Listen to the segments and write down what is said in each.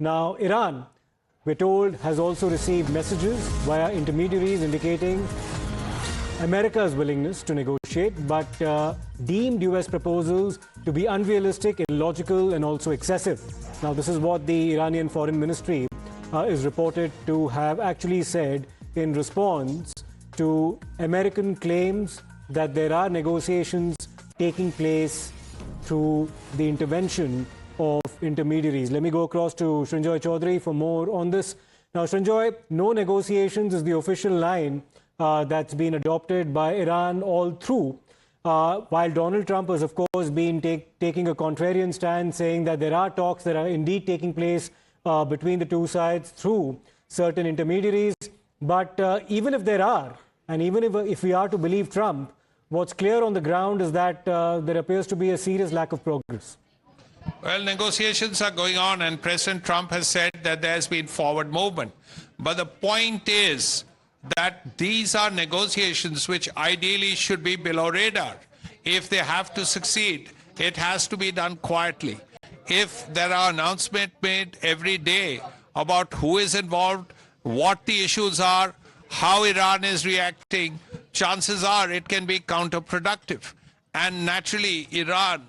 Now, Iran, we're told, has also received messages via intermediaries indicating America's willingness to negotiate, but deemed US proposals to be unrealistic, illogical, and also excessive. Now, this is what the Iranian Foreign Ministry is reported to have actually said in response to American claims that there are negotiations taking place through the intervention of intermediaries. Let me go across to Srinjoy Chaudhary for more on this. Now, Srinjoy, no negotiations is the official line that's been adopted by Iran all through, while Donald Trump has, of course, been taking a contrarian stand, saying that there are talks that are indeed taking place between the two sides through certain intermediaries. But even if there are, and even if we are to believe Trump, what's clear on the ground is that there appears to be a serious lack of progress. Well, negotiations are going on, and President Trump has said that there has been forward movement. But the point is that these are negotiations which ideally should be below radar. If they have to succeed, it has to be done quietly. If there are announcements made every day about who is involved, what the issues are, how Iran is reacting, chances are it can be counterproductive. And naturally, Iran,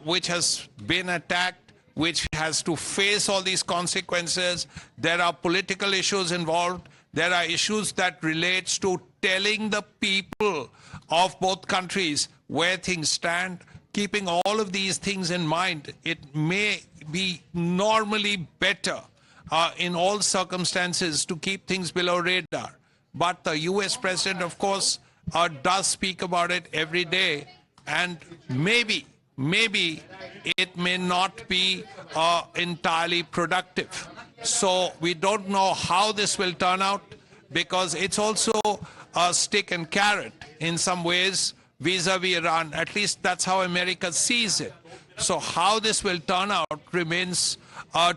which has been attacked, which has to face all these consequences, there are political issues involved. There are issues that relates to telling the people of both countries where things stand. Keeping all of these things in mind, it may be normally better in all circumstances to keep things below radar. But the US president, of course, does speak about it every day, and maybe it may not be entirely productive. So we don't know how this will turn out, because it's also a stick and carrot in some ways vis-a-vis Iran. At least that's how America sees it. So how this will turn out remains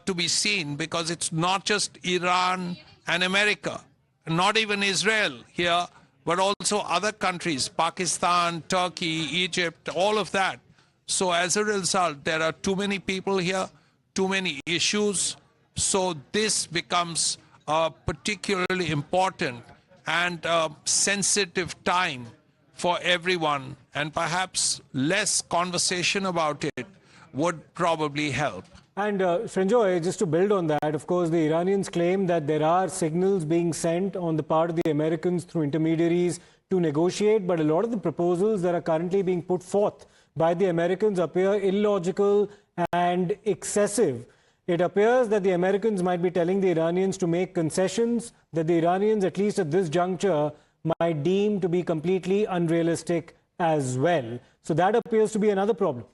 to be seen, because it's not just Iran and America, not even Israel here, but also other countries, Pakistan, Turkey, Egypt, all of that. So as a result, there are too many people here, too many issues. So this becomes a particularly important and sensitive time for everyone, and perhaps less conversation about it would probably help. And Srinjoy, just to build on that, of course, the Iranians claim that there are signals being sent on the part of the Americans through intermediaries to negotiate, but a lot of the proposals that are currently being put forth by the Americans appear illogical and excessive. It appears that the Americans might be telling the Iranians to make concessions that the Iranians, at least at this juncture, might deem to be completely unrealistic as well. So that appears to be another problem.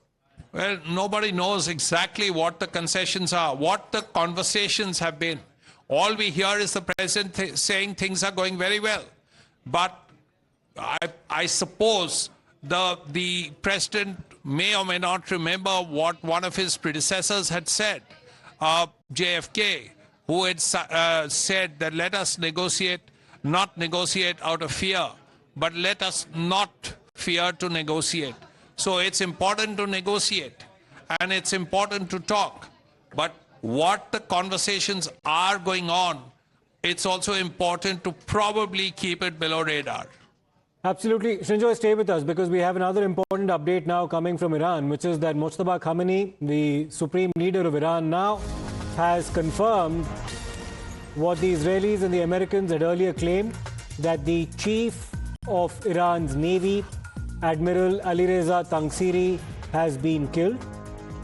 Well, nobody knows exactly what the concessions are, what the conversations have been. All we hear is the president saying things are going very well. But I suppose the president may or may not remember what one of his predecessors had said. JFK, who had said that let us negotiate, not negotiate out of fear, but let us not fear to negotiate. So it's important to negotiate, and it's important to talk. But what the conversations are going on, it's also important to probably keep it below radar. Absolutely. Srinjoy, stay with us, because we have another important update now coming from Iran, which is that Mojtaba Khamenei, the supreme leader of Iran now, has confirmed what the Israelis and the Americans had earlier claimed, that the chief of Iran's Navy, Admiral Alireza Tangsiri, has been killed.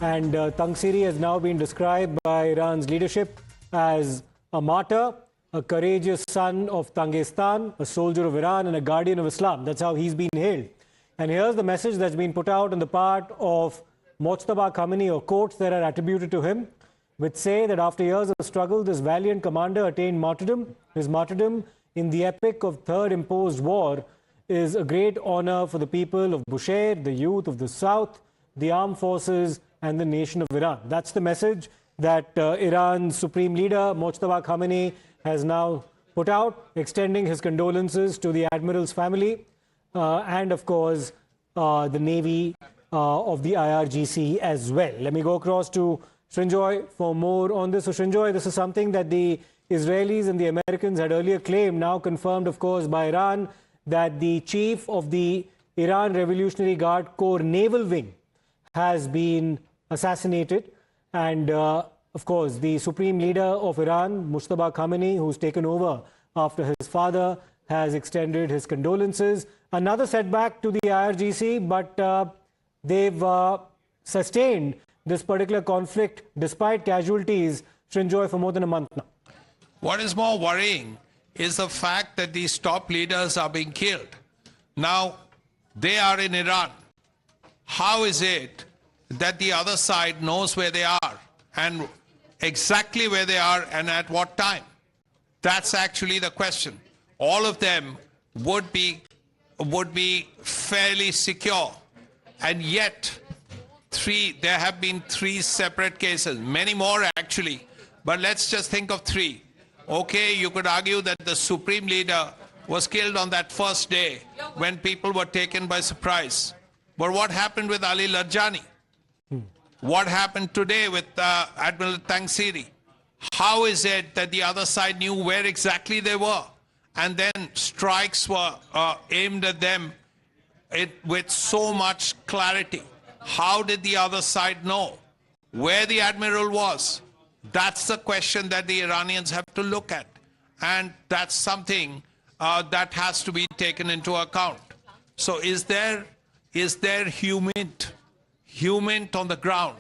And Tangsiri has now been described by Iran's leadership as a martyr, a courageous son of Tangistan, a soldier of Iran, and a guardian of Islam. That's how he's been hailed. And here's the message that's been put out on the part of Mojtaba Khamenei, or quotes that are attributed to him, which say that after years of struggle, this valiant commander attained martyrdom. His martyrdom in the epic of Third Imposed War is a great honor for the people of Bushehr, the youth of the South, the armed forces, and the nation of Iran. That's the message that Iran's supreme leader, Mojtaba Khamenei, has now put out, extending his condolences to the Admiral's family and, of course, the Navy of the IRGC as well. Let me go across to Srinjoy for more on this. So Srinjoy, this is something that the Israelis and the Americans had earlier claimed, now confirmed, of course, by Iran, that the chief of the Iran Revolutionary Guard Corps Naval Wing has been assassinated. And, of course, the supreme leader of Iran, Mujtaba Khamenei, who's taken over after his father, has extended his condolences. Another setback to the IRGC, but they've sustained this particular conflict despite casualties, Srinjoy, for more than a month now. What is more worrying is the fact that these top leaders are being killed. Now, they are in Iran. How is it that the other side knows where they are and exactly where they are and at what time? That's actually the question. All of them would be fairly secure, and yet there have been three separate cases, many more actually, but let's just think of three. Okay, you could argue that the supreme leader was killed on that first day when people were taken by surprise. But what happened with Ali Larjani? What happened today with Admiral Tangsiri? How is it that the other side knew where exactly they were? And then strikes were aimed at them with so much clarity. How did the other side know where the admiral was? That's the question that the Iranians have to look at. And that's something that has to be taken into account. So is there humint on the ground?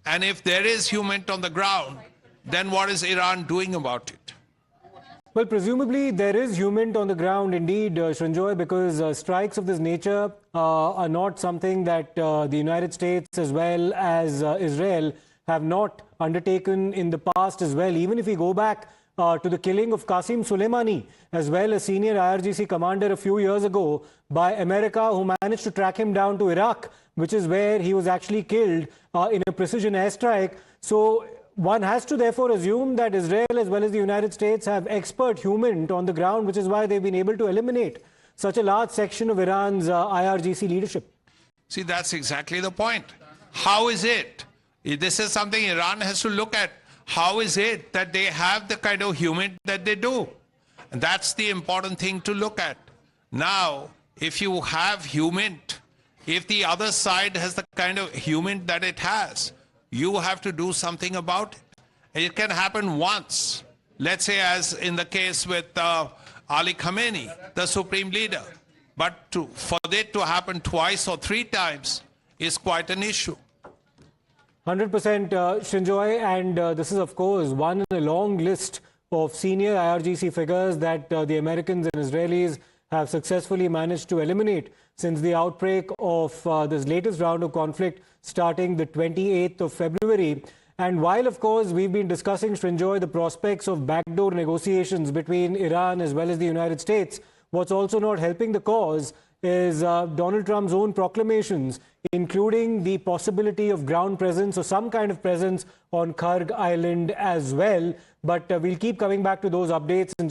And if there is humint on the ground, then what is Iran doing about it? Well, presumably there is humint on the ground indeed, Srinjoy, because strikes of this nature are not something that the United States as well as Israel have not undertaken in the past as well. Even if we go back to the killing of Qasim Soleimani, as well as senior IRGC commander a few years ago by America, who managed to track him down to Iraq, which is where he was actually killed in a precision airstrike. So one has to therefore assume that Israel as well as the United States have expert humint on the ground, which is why they've been able to eliminate such a large section of Iran's IRGC leadership. See, that's exactly the point. How is it? This is something Iran has to look at. How is it that they have the kind of humint that they do? And that's the important thing to look at. Now, if you have humint, if the other side has the kind of humint that it has, you have to do something about it. It can happen once. Let's say as in the case with Ali Khamenei, the supreme leader. But for it to happen twice or three times is quite an issue. 100% Srinjoy, and this is of course one in a long list of senior IRGC figures that the Americans and Israelis have successfully managed to eliminate since the outbreak of this latest round of conflict starting the 28th of February. And while, of course, we've been discussing, Srinjoy, the prospects of backdoor negotiations between Iran as well as the United States, what's also not helping the cause is Donald Trump's own proclamations, including the possibility of ground presence or some kind of presence on Karg Island as well. But we'll keep coming back to those updates.